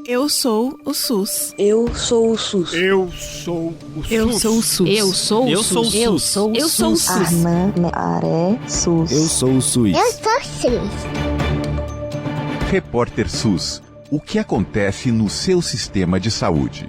Eu sou o SUS. Eu sou o SUS. Eu sou o SUS. Eu sou o SUS. Eu sou o Eu sou o SUS. SUS. Eu sou o SUS. Armã, Aré, SUS. Eu sou o SUS. Eu sou SUS. Repórter SUS. O que acontece no seu sistema de saúde?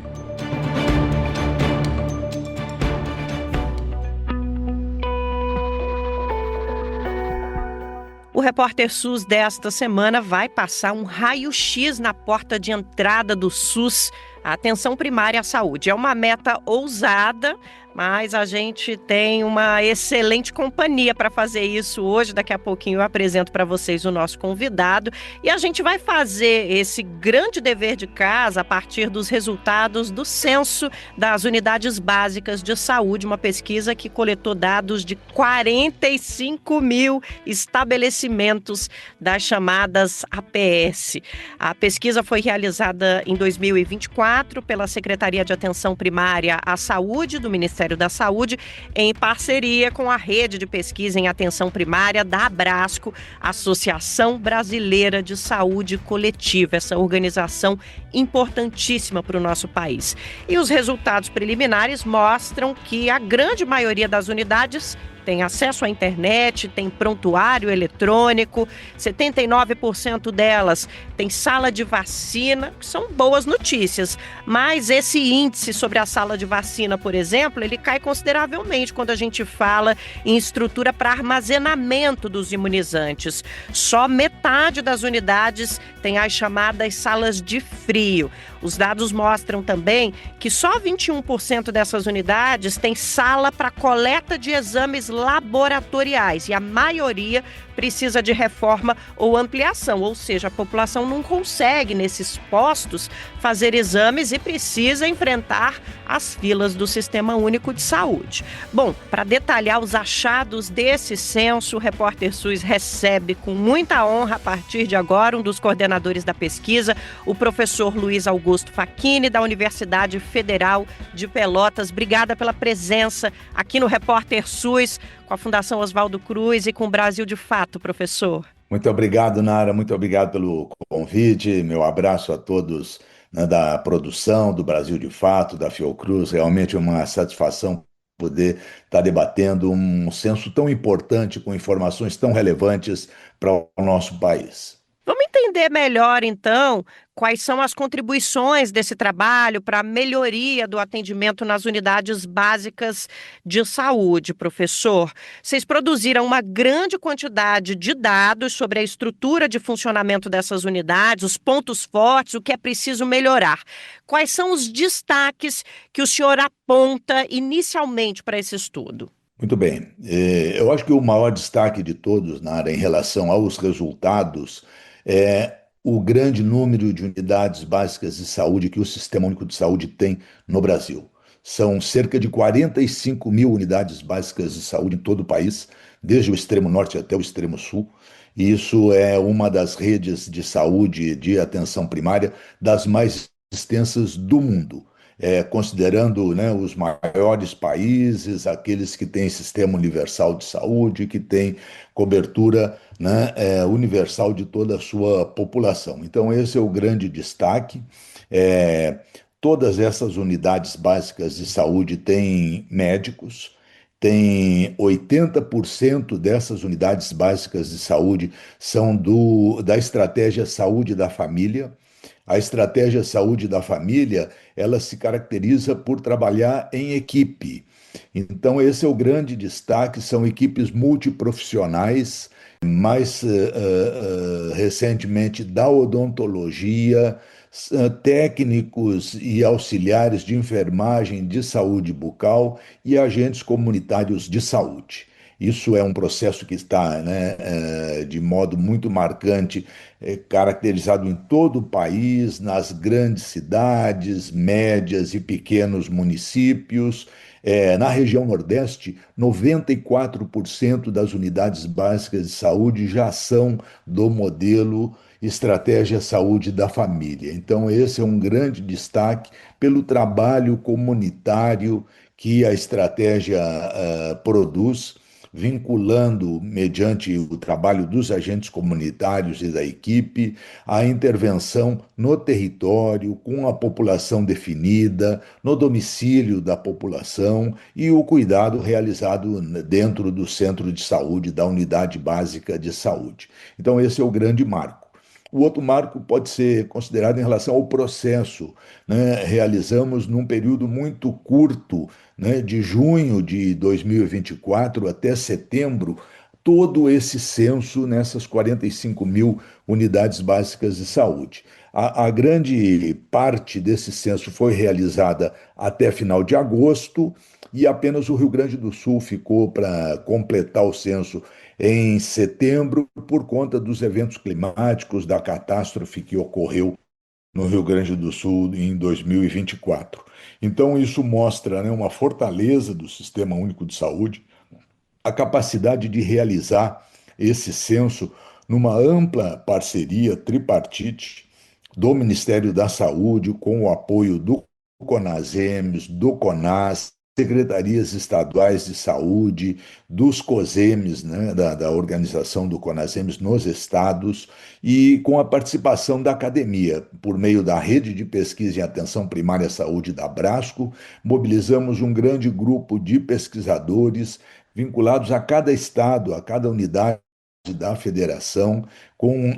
O Repórter SUS desta semana vai passar um raio-x na porta de entrada do SUS, a atenção primária à saúde. É uma meta ousada, mas a gente tem uma excelente companhia para fazer isso hoje. Daqui a pouquinho eu apresento para vocês o nosso convidado e a gente vai fazer esse grande dever de casa a partir dos resultados do censo das unidades básicas de saúde, uma pesquisa que coletou dados de 45 mil estabelecimentos das chamadas APS. A pesquisa foi realizada em 2024 pela Secretaria de Atenção Primária à Saúde do Ministério da Saúde, em parceria com a Rede de Pesquisa em Atenção Primária da Abrasco, Associação Brasileira de Saúde Coletiva, essa organização importantíssima para o nosso país. E os resultados preliminares mostram que a grande maioria das unidades tem acesso à internet, tem prontuário eletrônico, 79% delas tem sala de vacina, que são boas notícias. Mas esse índice sobre a sala de vacina, por exemplo, ele cai consideravelmente quando a gente fala em estrutura para armazenamento dos imunizantes. Só metade das unidades tem as chamadas salas de frio. Os dados mostram também que só 21% dessas unidades tem sala para coleta de exames laboratoriais e a maioria precisa de reforma ou ampliação, ou seja, a população não consegue nesses postos fazer exames e precisa enfrentar as filas do Sistema Único de Saúde. Bom, para detalhar os achados desse censo, o Repórter SUS recebe com muita honra a partir de agora um dos coordenadores da pesquisa, o professor Luiz Augusto Facchini, da Universidade Federal de Pelotas. Obrigada pela presença aqui no Repórter SUS, com a Fundação Oswaldo Cruz e com o Brasil de Fato, professor. Muito obrigado, Nara. Muito obrigado pelo convite. Meu abraço a todos, né, da produção do Brasil de Fato, da Fiocruz. Realmente é uma satisfação poder estar debatendo um censo tão importante, com informações tão relevantes para o nosso país. Vamos entender melhor, então, quais são as contribuições desse trabalho para a melhoria do atendimento nas unidades básicas de saúde, professor. Vocês produziram uma grande quantidade de dados sobre a estrutura de funcionamento dessas unidades, os pontos fortes, o que é preciso melhorar. Quais são os destaques que o senhor aponta inicialmente para esse estudo? Muito bem. Eu acho que o maior destaque de todos, Nara, em relação aos resultados, é o grande número de unidades básicas de saúde que o Sistema Único de Saúde tem no Brasil. São cerca de 45 mil unidades básicas de saúde em todo o país, desde o extremo norte até o extremo sul. E isso é uma das redes de saúde de atenção primária das mais extensas do mundo. Considerando, né, os maiores países, aqueles que têm sistema universal de saúde, que têm cobertura, né, universal de toda a sua população. Então, esse é o grande destaque. Todas essas unidades básicas de saúde têm médicos, tem 80% dessas unidades básicas de saúde são da estratégia Saúde da Família. A estratégia Saúde da Família, ela se caracteriza por trabalhar em equipe. Então, esse é o grande destaque, são equipes multiprofissionais, mais recentemente da odontologia, técnicos e auxiliares de enfermagem de saúde bucal e agentes comunitários de saúde. Isso é um processo que está, né, de modo muito marcante, caracterizado em todo o país, nas grandes cidades, médias e pequenos municípios. Na região Nordeste, 94% das unidades básicas de saúde já são do modelo Estratégia Saúde da Família. Então, esse é um grande destaque pelo trabalho comunitário que a estratégia produz. vinculando, mediante o trabalho dos agentes comunitários e da equipe, a intervenção no território, com a população definida, no domicílio da população e o cuidado realizado dentro do centro de saúde, da unidade básica de saúde. Então, esse é o grande marco. O outro marco pode ser considerado em relação ao processo, né? Realizamos num período muito curto, né, de junho de 2024 até setembro, todo esse censo nessas 45 mil unidades básicas de saúde. A grande parte desse censo foi realizada até final de agosto e apenas o Rio Grande do Sul ficou para completar o censo em setembro por conta dos eventos climáticos, da catástrofe que ocorreu no Rio Grande do Sul em 2024. Então, isso mostra, né, uma fortaleza do Sistema Único de Saúde, a capacidade de realizar esse censo numa ampla parceria tripartite do Ministério da Saúde, com o apoio do CONASEMES, do CONAS, secretarias estaduais de saúde, dos COSEMES, né, da organização do CONASEMES nos estados, e com a participação da academia, por meio da Rede de Pesquisa em Atenção Primária à Saúde da Brasco, mobilizamos um grande grupo de pesquisadores vinculados a cada estado, a cada unidade da federação, com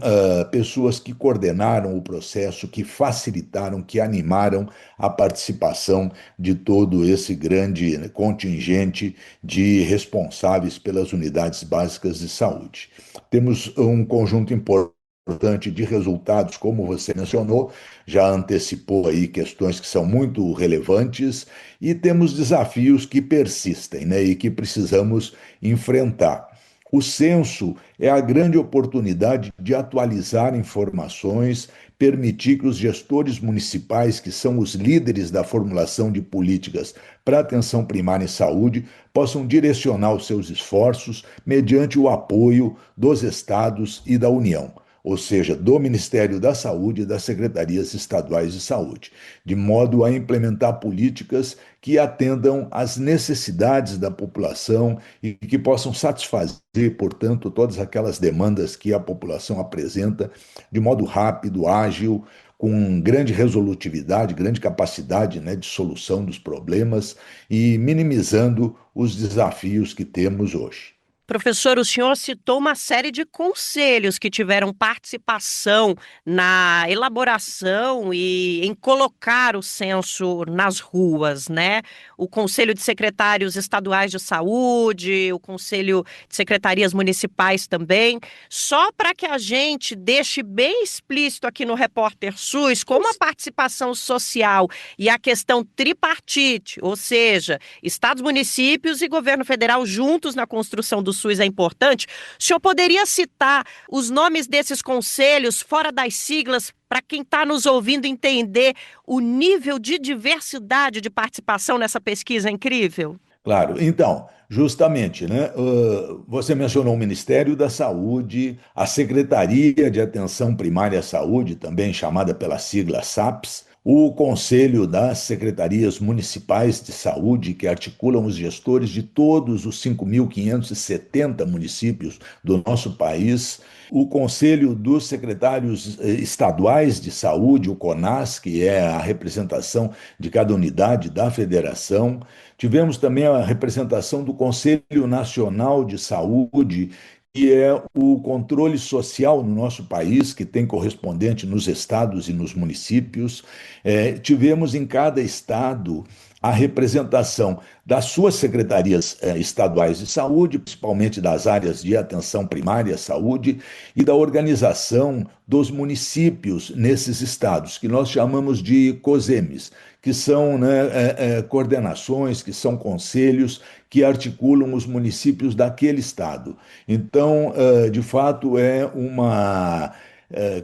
pessoas que coordenaram o processo, que facilitaram, que animaram a participação de todo esse grande, né, contingente de responsáveis pelas unidades básicas de saúde. Temos um conjunto importante de resultados, como você mencionou, já antecipou aí questões que são muito relevantes, e temos desafios que persistem, né, e que precisamos enfrentar. O censo é a grande oportunidade de atualizar informações, permitir que os gestores municipais, que são os líderes da formulação de políticas para a atenção primária em saúde, possam direcionar os seus esforços mediante o apoio dos estados e da União, ou seja, do Ministério da Saúde e das secretarias estaduais de saúde, de modo a implementar políticas que atendam às necessidades da população e que possam satisfazer, portanto, todas aquelas demandas que a população apresenta de modo rápido, ágil, com grande resolutividade, grande capacidade, né, de solução dos problemas e minimizando os desafios que temos hoje. Professor, o senhor citou uma série de conselhos que tiveram participação na elaboração e em colocar o censo nas ruas, né? O Conselho de Secretários Estaduais de Saúde, o Conselho de Secretarias Municipais também. Só para que a gente deixe bem explícito aqui no Repórter SUS como a participação social e a questão tripartite, ou seja, estados, municípios e governo federal juntos na construção do SUS é importante. O senhor poderia citar os nomes desses conselhos, fora das siglas, para quem está nos ouvindo entender o nível de diversidade de participação nessa pesquisa incrível? Claro, então, justamente, né? Você mencionou o Ministério da Saúde, a Secretaria de Atenção Primária à Saúde, também chamada pela sigla SAPS, o Conselho das Secretarias Municipais de Saúde, que articulam os gestores de todos os 5.570 municípios do nosso país, o Conselho dos Secretários Estaduais de Saúde, o CONAS, que é a representação de cada unidade da federação. Tivemos também a representação do Conselho Nacional de Saúde, que é o controle social no nosso país, que tem correspondente nos estados e nos municípios. Tivemos em cada estado a representação das suas secretarias estaduais de saúde, principalmente das áreas de atenção primária à saúde, e da organização dos municípios nesses estados, que nós chamamos de COSEMES, que são, né, coordenações, que são conselhos que articulam os municípios daquele estado. Então, de fato, é uma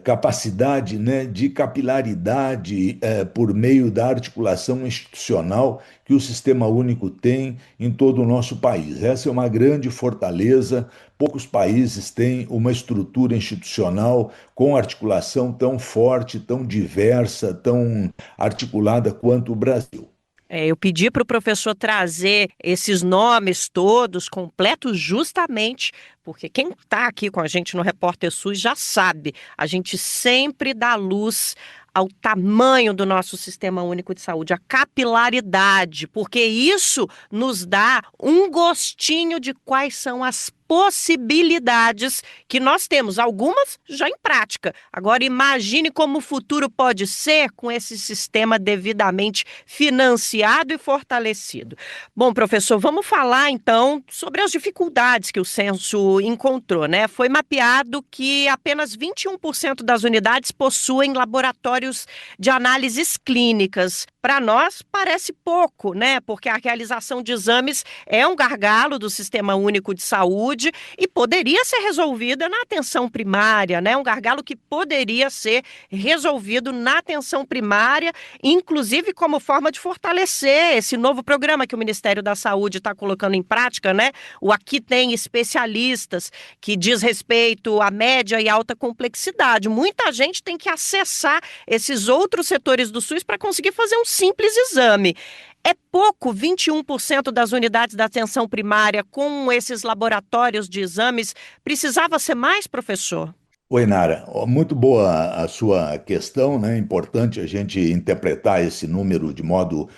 capacidade, né, de capilaridade por meio da articulação institucional que o Sistema Único tem em todo o nosso país. Essa é uma grande fortaleza. Poucos países têm uma estrutura institucional com articulação tão forte, tão diversa, tão articulada quanto o Brasil. Eu pedi para o professor trazer esses nomes todos completos, justamente porque quem está aqui com a gente no Repórter SUS já sabe, a gente sempre dá luz ao tamanho do nosso Sistema Único de Saúde, a capilaridade, porque isso nos dá um gostinho de quais são as possibilidades que nós temos, algumas já em prática. Agora imagine como o futuro pode ser com esse sistema devidamente financiado e fortalecido. Bom, professor, vamos falar então sobre as dificuldades que o censo encontrou, né? Foi mapeado que apenas 21% das unidades possuem laboratórios de análises clínicas. Para nós parece pouco, né? Porque a realização de exames é um gargalo do Sistema Único de Saúde e poderia ser resolvida na atenção primária, né? Um gargalo que poderia ser resolvido na atenção primária, inclusive como forma de fortalecer esse novo programa que o Ministério da Saúde está colocando em prática, né? O Aqui Tem Especialistas, que diz respeito à média e alta complexidade. Muita gente tem que acessar esses outros setores do SUS para conseguir fazer um simples exame. É pouco, 21% das unidades da atenção primária com esses laboratórios de exames. Precisava ser mais, professor? Oi, Nara. Muito boa a sua questão, né? É importante a gente interpretar esse número de modo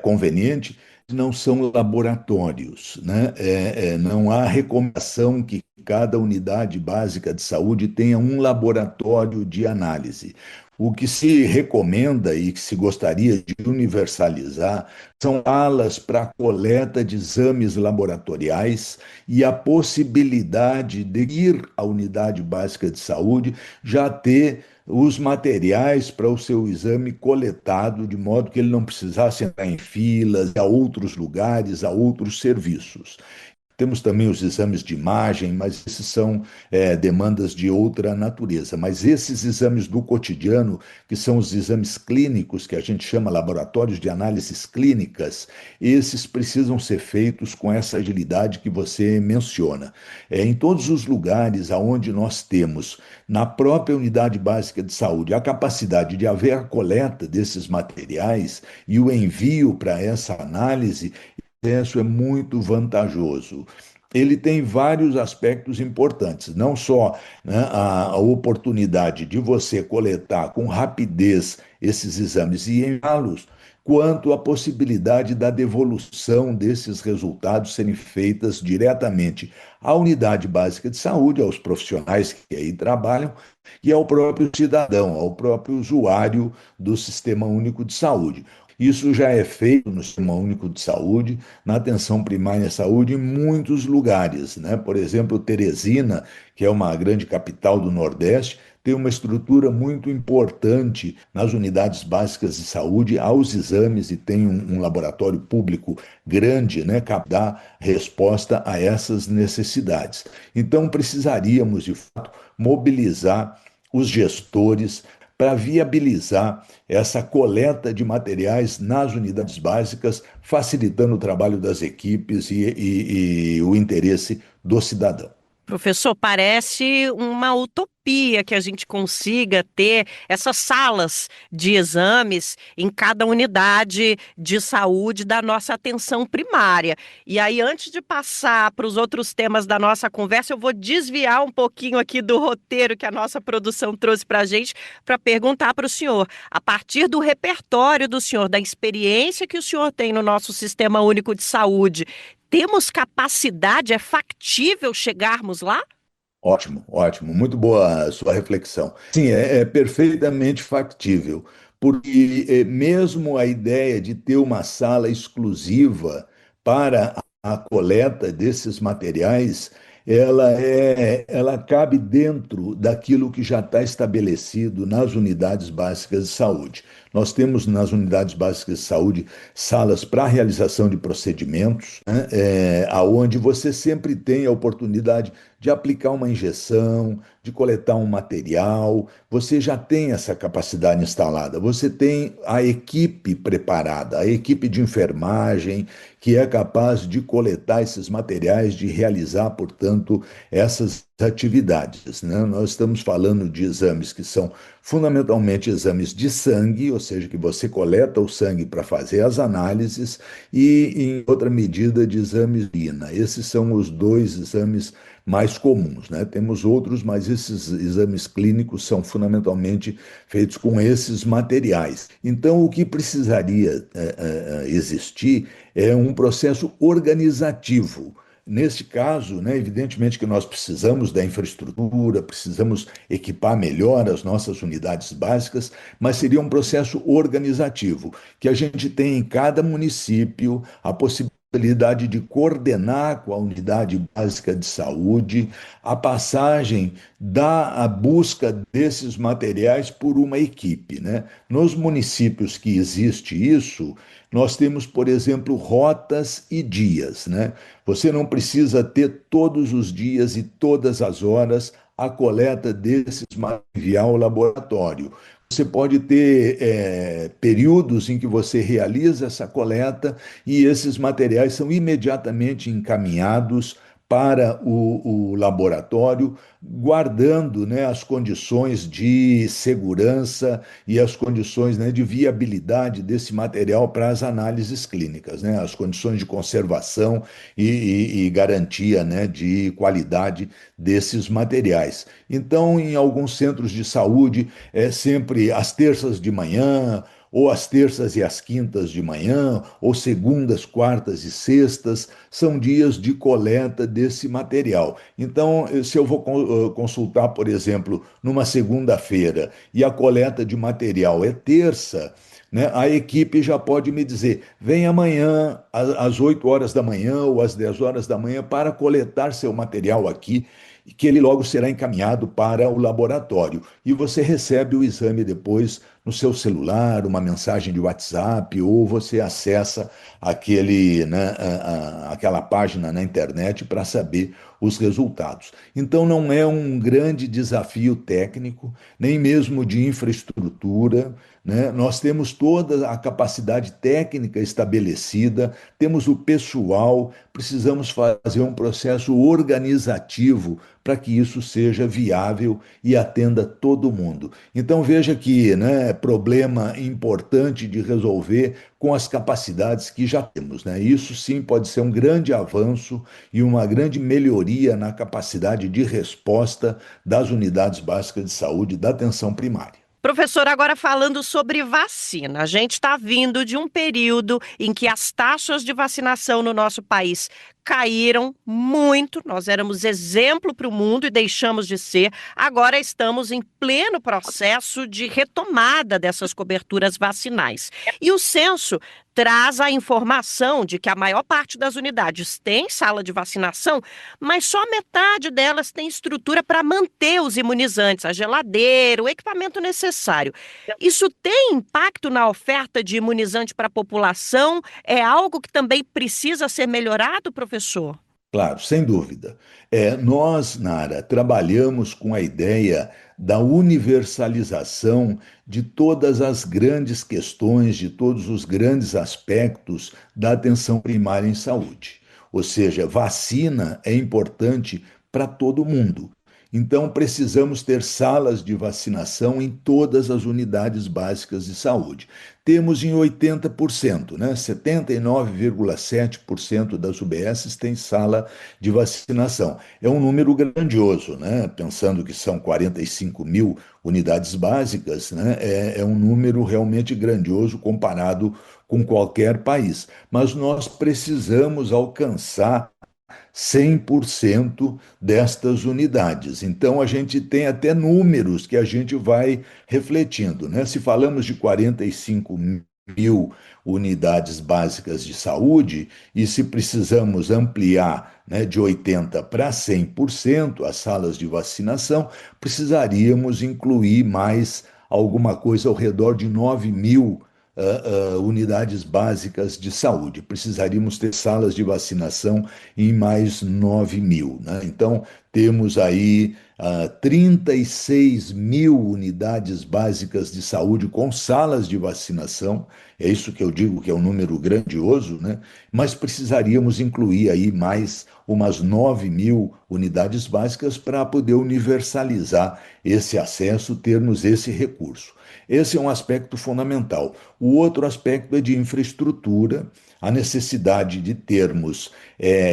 conveniente. Não são laboratórios, né? Não há recomendação que cada unidade básica de saúde tenha um laboratório de análise. O que se recomenda e que se gostaria de universalizar são alas para coleta de exames laboratoriais e a possibilidade de ir à unidade básica de saúde já ter os materiais para o seu exame coletado, de modo que ele não precisasse entrar em filas, a outros lugares, a outros serviços. Temos também os exames de imagem, mas esses são demandas de outra natureza. Mas esses exames do cotidiano, que são os exames clínicos, que a gente chama laboratórios de análises clínicas, esses precisam ser feitos com essa agilidade que você menciona. Em todos os lugares onde nós temos, na própria unidade básica de saúde, a capacidade de haver a coleta desses materiais e o envio para essa análise, isso é muito vantajoso. Ele tem vários aspectos importantes, não só, né, a oportunidade de você coletar com rapidez esses exames e enviá-los, quanto a possibilidade da devolução desses resultados serem feitas diretamente à unidade básica de saúde, aos profissionais que aí trabalham, e ao próprio cidadão, ao próprio usuário do Sistema Único de Saúde. Isso já é feito no Sistema Único de Saúde, na atenção primária à saúde, em muitos lugares, né? Por exemplo, Teresina, que é uma grande capital do Nordeste, tem uma estrutura muito importante nas unidades básicas de saúde, aos exames, e tem um laboratório público grande, né, que dá resposta a essas necessidades. Então, precisaríamos, de fato, mobilizar os gestores para viabilizar essa coleta de materiais nas unidades básicas, facilitando o trabalho das equipes e o interesse do cidadão. Professor, parece uma utopia que a gente consiga ter essas salas de exames em cada unidade de saúde da nossa atenção primária. E aí, antes de passar para os outros temas da nossa conversa, eu vou desviar um pouquinho aqui do roteiro que a nossa produção trouxe para a gente, para perguntar para o senhor, a partir do repertório do senhor, da experiência que o senhor tem no nosso Sistema Único de Saúde, temos capacidade, é factível chegarmos lá? Ótimo, ótimo, muito boa a sua reflexão. Sim, é perfeitamente factível, porque mesmo a ideia de ter uma sala exclusiva para a coleta desses materiais, ela cabe dentro daquilo que já está estabelecido nas unidades básicas de saúde. Nós temos nas unidades básicas de saúde salas para realização de procedimentos, né, onde você sempre tem a oportunidade de aplicar uma injeção, de coletar um material. Você já tem essa capacidade instalada, você tem a equipe preparada, a equipe de enfermagem, que é capaz de coletar esses materiais, de realizar, portanto, essas atividades, né? Nós estamos falando de exames que são fundamentalmente exames de sangue, ou seja, que você coleta o sangue para fazer as análises, e, em outra medida, de exames de urina. Esses são os dois exames mais comuns, né? Temos outros, mas esses exames clínicos são fundamentalmente feitos com esses materiais. Então, o que precisaria existir é um processo organizativo. Neste caso, né, evidentemente que nós precisamos da infraestrutura, precisamos equipar melhor as nossas unidades básicas, mas seria um processo organizativo, que a gente tem em cada município a possibilidade de coordenar com a unidade básica de saúde a passagem da a busca desses materiais por uma equipe, né? Nos municípios que existe isso, nós temos, por exemplo, rotas e dias, né? Você não precisa ter todos os dias e todas as horas a coleta desses materiais e enviar ao laboratório. Você pode ter períodos em que você realiza essa coleta e esses materiais são imediatamente encaminhados para o laboratório, guardando, né, as condições de segurança e as condições, né, de viabilidade desse material para as análises clínicas, né, as condições de conservação e garantia, né, de qualidade desses materiais. Então, em alguns centros de saúde, é sempre às terças de manhã, ou às terças e às quintas de manhã, ou segundas, quartas e sextas, são dias de coleta desse material. Então, se eu vou consultar, por exemplo, numa segunda-feira e a coleta de material é terça, né, a equipe já pode me dizer: vem amanhã às 8 horas da manhã ou às 10 horas da manhã para coletar seu material aqui, que ele logo será encaminhado para o laboratório. E você recebe o exame depois no seu celular, uma mensagem de WhatsApp, ou você acessa aquela página na internet para saber os resultados. Então, não é um grande desafio técnico, nem mesmo de infraestrutura, né? Nós temos toda a capacidade técnica estabelecida, temos o pessoal, precisamos fazer um processo organizativo para que isso seja viável e atenda todo mundo. Então veja que, né, problema importante de resolver com as capacidades que já temos, né? Isso sim pode ser um grande avanço e uma grande melhoria na capacidade de resposta das unidades básicas de saúde da atenção primária. Professor, agora falando sobre vacina, a gente está vindo de um período em que as taxas de vacinação no nosso país caíram muito, nós éramos exemplo para o mundo e deixamos de ser. Agora estamos em pleno processo de retomada dessas coberturas vacinais. E o censo traz a informação de que a maior parte das unidades tem sala de vacinação, mas só metade delas tem estrutura para manter os imunizantes, a geladeira, o equipamento necessário. Isso tem impacto na oferta de imunizante para a população? É algo que também precisa ser melhorado, professor? Claro, sem dúvida. Nós, Nara, trabalhamos com a ideia da universalização de todas as grandes questões, de todos os grandes aspectos da atenção primária em saúde. Ou seja, vacina é importante para todo mundo. Então, precisamos ter salas de vacinação em todas as unidades básicas de saúde. Temos em 80%, né? 79,7% das UBSs têm sala de vacinação. É um número grandioso, né? Pensando que são 45 mil unidades básicas, né? É um número realmente grandioso comparado com qualquer país. Mas nós precisamos alcançar 100% destas unidades. Então, a gente tem até números que a gente vai refletindo, né? Se falamos de 45 mil unidades básicas de saúde, e se precisamos ampliar, né, de 80% para 100% as salas de vacinação, precisaríamos incluir mais alguma coisa ao redor de 9 mil unidades básicas de saúde. Precisaríamos ter salas de vacinação em mais 9 mil, né? Então, temos aí 36 mil unidades básicas de saúde com salas de vacinação. É isso que eu digo que é um número grandioso, né? Mas precisaríamos incluir aí mais umas 9 mil unidades básicas para poder universalizar esse acesso, termos esse recurso. Esse é um aspecto fundamental. O outro aspecto é de infraestrutura, a necessidade de termos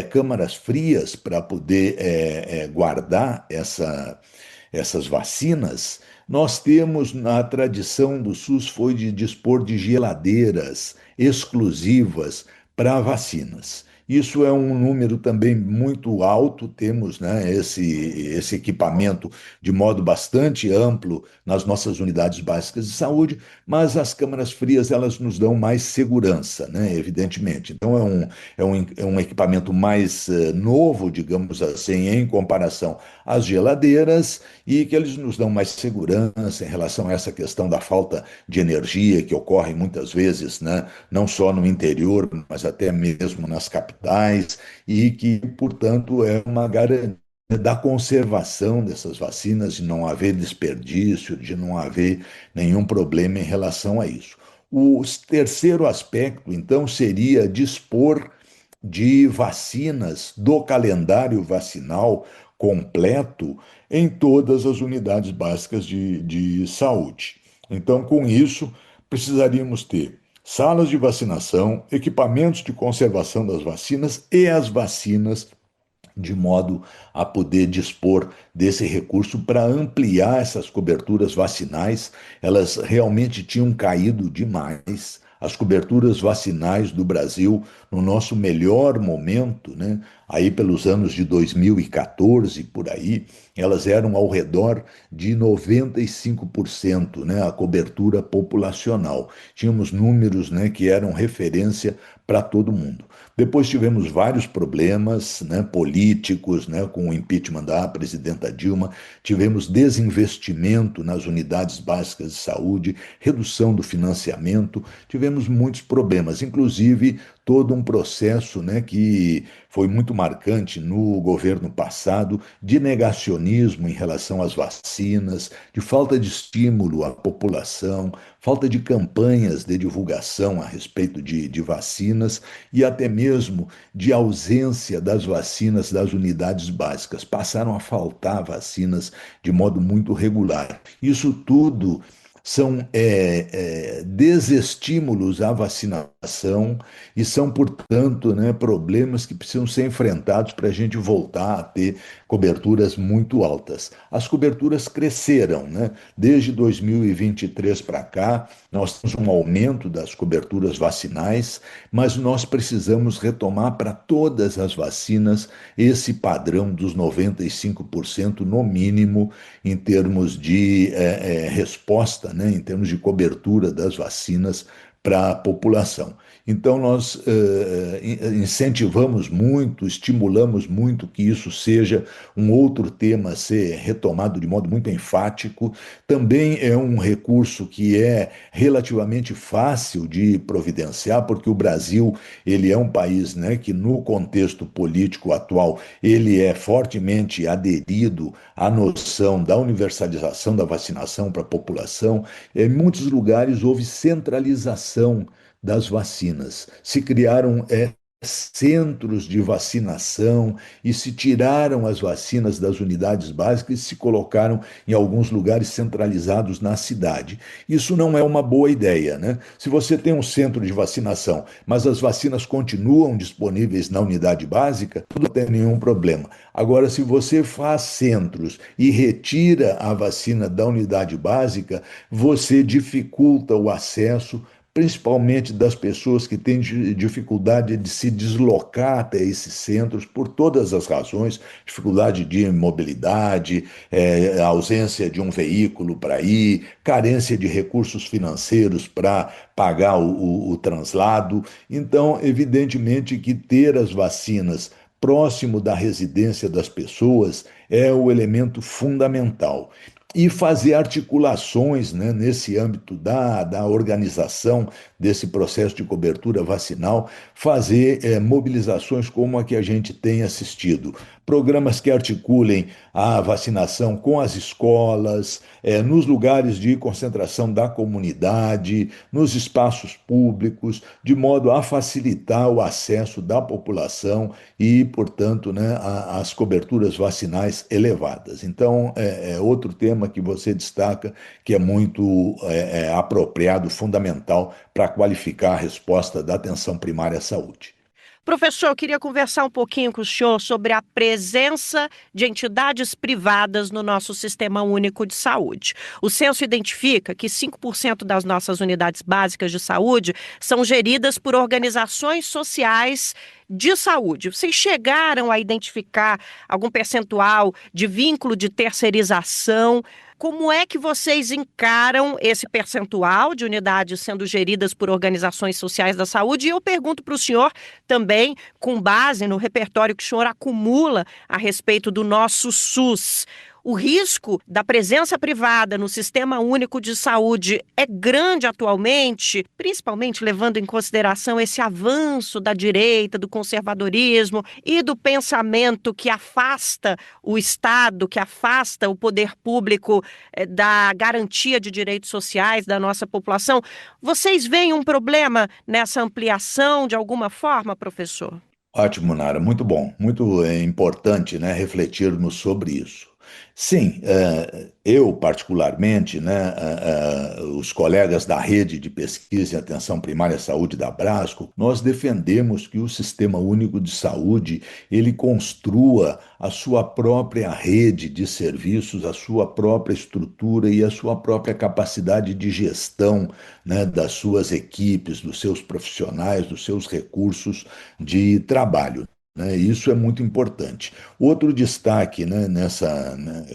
câmaras frias para poder guardar essas vacinas. Nós temos, na tradição do SUS, foi de dispor de geladeiras exclusivas para vacinas. Isso é um número também muito alto, temos, né, esse equipamento de modo bastante amplo nas nossas unidades básicas de saúde, mas as câmaras frias elas nos dão mais segurança, né, evidentemente. Então é um equipamento mais novo, digamos assim, em comparação às geladeiras, e que eles nos dão mais segurança em relação a essa questão da falta de energia que ocorre muitas vezes, né, não só no interior, mas até mesmo nas capitais, e que, portanto, é uma garantia da conservação dessas vacinas, de não haver desperdício, de não haver nenhum problema em relação a isso. O terceiro aspecto, então, seria dispor de vacinas do calendário vacinal completo em todas as unidades básicas de saúde. Então, com isso, precisaríamos ter salas de vacinação, equipamentos de conservação das vacinas e as vacinas, de modo a poder dispor desse recurso para ampliar essas coberturas vacinais. Elas realmente tinham caído demais. As coberturas vacinais do Brasil, no nosso melhor momento, né, aí pelos anos de 2014, por aí, elas eram ao redor de 95%, né, a cobertura populacional. Tínhamos números, né, que eram referência para todo mundo. Depois tivemos vários problemas, né, políticos, né, com o impeachment da presidenta Dilma, tivemos desinvestimento nas unidades básicas de saúde, redução do financiamento, tivemos muitos problemas, inclusive todo um processo, né, que foi muito marcante no governo passado, de negacionismo em relação às vacinas, de falta de estímulo à população, falta de campanhas de divulgação a respeito de vacinas e até mesmo de ausência das vacinas das unidades básicas. Passaram a faltar vacinas de modo muito regular. Isso tudo são desestímulos à vacinação e são, portanto, né, problemas que precisam ser enfrentados para a gente voltar a ter coberturas muito altas. As coberturas cresceram, né? Desde 2023 para cá, nós temos um aumento das coberturas vacinais, mas nós precisamos retomar para todas as vacinas esse padrão dos 95% no mínimo em termos de resposta, né, em termos de cobertura das vacinas para a população. Então, nós incentivamos muito, estimulamos muito que isso seja um outro tema a ser retomado de modo muito enfático. Também é um recurso que é relativamente fácil de providenciar, porque o Brasil ele é um país, né, que no contexto político atual ele é fortemente aderido à noção da universalização da vacinação para a população. Em muitos lugares houve centralização das vacinas. Se criaram centros de vacinação e se tiraram as vacinas das unidades básicas e se colocaram em alguns lugares centralizados na cidade. Isso não é uma boa ideia, né? Se você tem um centro de vacinação, mas as vacinas continuam disponíveis na unidade básica, não tem nenhum problema. Agora, se você faz centros e retira a vacina da unidade básica, você dificulta o acesso principalmente das pessoas que têm dificuldade de se deslocar até esses centros por todas as razões, dificuldade de mobilidade, ausência de um veículo para ir, carência de recursos financeiros para pagar o translado. Então, evidentemente que ter as vacinas próximo da residência das pessoas é o elemento fundamental. e fazer articulações, né, nesse âmbito da organização desse processo de cobertura vacinal, fazer mobilizações como a que a gente tem assistido. Programas que articulem a vacinação com as escolas, nos lugares de concentração da comunidade, nos espaços públicos, de modo a facilitar o acesso da população e, portanto, né, as coberturas vacinais elevadas. Então, é outro tema que você destaca que é muito apropriado, fundamental para qualificar a resposta da atenção primária à saúde. Professor, eu queria conversar um pouquinho com o senhor sobre a presença de entidades privadas no nosso Sistema Único de Saúde. O censo identifica que 5% das nossas unidades básicas de saúde são geridas por organizações sociais de saúde. Vocês chegaram a identificar algum percentual de vínculo de terceirização? Como é que vocês encaram esse percentual de unidades sendo geridas por organizações sociais da saúde? E eu pergunto para o senhor também, com base no repertório que o senhor acumula a respeito do nosso SUS, o risco da presença privada no Sistema Único de Saúde é grande atualmente, principalmente levando em consideração esse avanço da direita, do conservadorismo e do pensamento que afasta o Estado, que afasta o poder público da garantia de direitos sociais da nossa população. Vocês veem um problema nessa ampliação de alguma forma, professor? Ótimo, Nara, muito bom, muito importante, né, refletirmos sobre isso. Sim, eu particularmente, né, os colegas da Rede de Pesquisa em Atenção Primária à Saúde da Abrasco, nós defendemos que o Sistema Único de Saúde ele construa a sua própria rede de serviços, a sua própria estrutura e a sua própria capacidade de gestão, né, das suas equipes, dos seus profissionais, dos seus recursos de trabalho. Isso é muito importante. Outro destaque, né,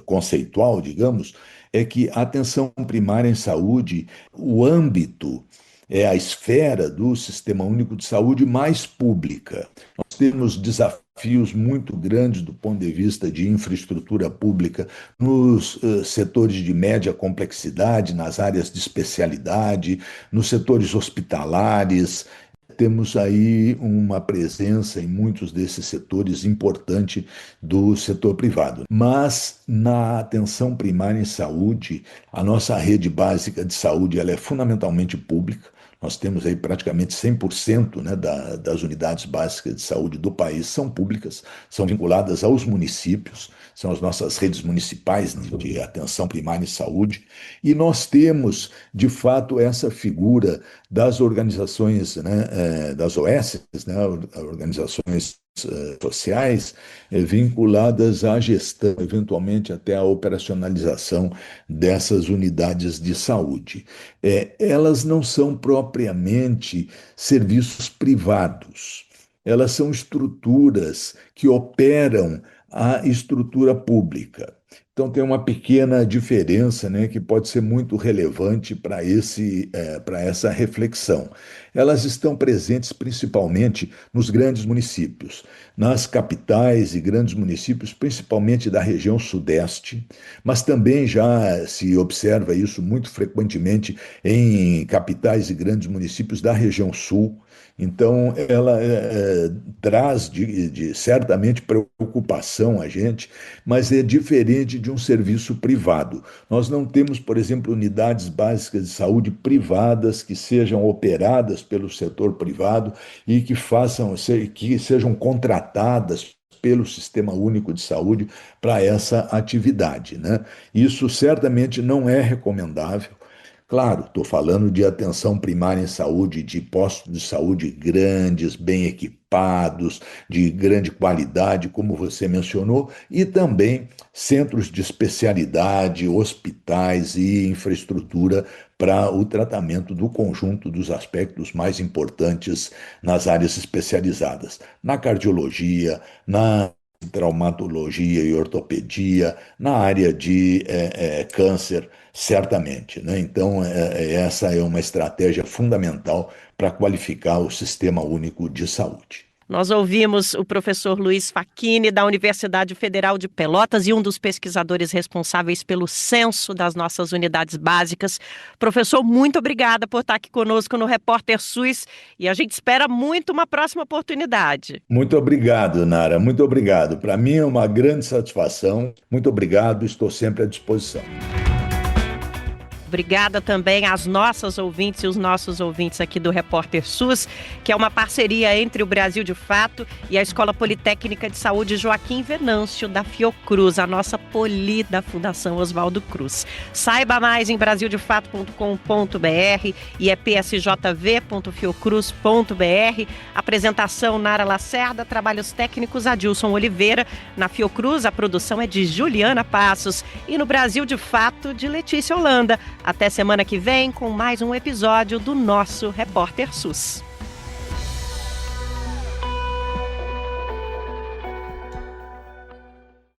conceitual, digamos, é que a atenção primária em saúde, o âmbito, é a esfera do Sistema Único de Saúde mais pública. Nós temos desafios muito grandes do ponto de vista de infraestrutura pública nos setores de média complexidade, nas áreas de especialidade, nos setores hospitalares. Temos aí uma presença em muitos desses setores importante do setor privado. Mas na atenção primária em saúde, a nossa rede básica de saúde ela é fundamentalmente pública. Nós temos aí praticamente 100%, né, das unidades básicas de saúde do país são públicas, são vinculadas aos municípios, são as nossas redes municipais de atenção primária em saúde, e nós temos, de fato, essa figura das organizações, né, das OS, né, organizações sociais vinculadas à gestão, eventualmente até à operacionalização dessas unidades de saúde. Elas não são propriamente serviços privados, elas são estruturas que operam a estrutura pública. Então tem uma pequena diferença, né, que pode ser muito relevante para essa reflexão. Elas estão presentes principalmente nos grandes municípios, nas capitais e grandes municípios, principalmente da região sudeste, mas também já se observa isso muito frequentemente em capitais e grandes municípios da região sul. Então, ela traz certamente preocupação a gente, mas é diferente de um serviço privado. Nós não temos, por exemplo, unidades básicas de saúde privadas que sejam operadas pelo setor privado e que sejam contratadas pelo Sistema Único de Saúde para essa atividade, né? Isso certamente não é recomendável. Claro, estou falando de atenção primária em saúde, de postos de saúde grandes, bem equipados, de grande qualidade, como você mencionou, e também centros de especialidade, hospitais e infraestrutura para o tratamento do conjunto dos aspectos mais importantes nas áreas especializadas, na cardiologia, na traumatologia e ortopedia, na área de câncer, certamente, né? Então, essa é uma estratégia fundamental para qualificar o Sistema Único de Saúde. Nós ouvimos o professor Luiz Facchini, da Universidade Federal de Pelotas e um dos pesquisadores responsáveis pelo censo das nossas unidades básicas. Professor, muito obrigada por estar aqui conosco no Repórter SUS e a gente espera muito uma próxima oportunidade. Muito obrigado, Nara, muito obrigado. Para mim é uma grande satisfação. Muito obrigado, estou sempre à disposição. Obrigada também às nossas ouvintes e os nossos ouvintes aqui do Repórter SUS, que é uma parceria entre o Brasil de Fato e a Escola Politécnica de Saúde Joaquim Venâncio, da Fiocruz, a nossa poli da Fundação Oswaldo Cruz. Saiba mais em brasildefato.com.br e é psjv.fiocruz.br. Apresentação Nara Lacerda, trabalhos técnicos Adilson Oliveira. Na Fiocruz, a produção é de Juliana Passos e no Brasil de Fato, de Letícia Holanda. Até semana que vem com mais um episódio do nosso Repórter SUS.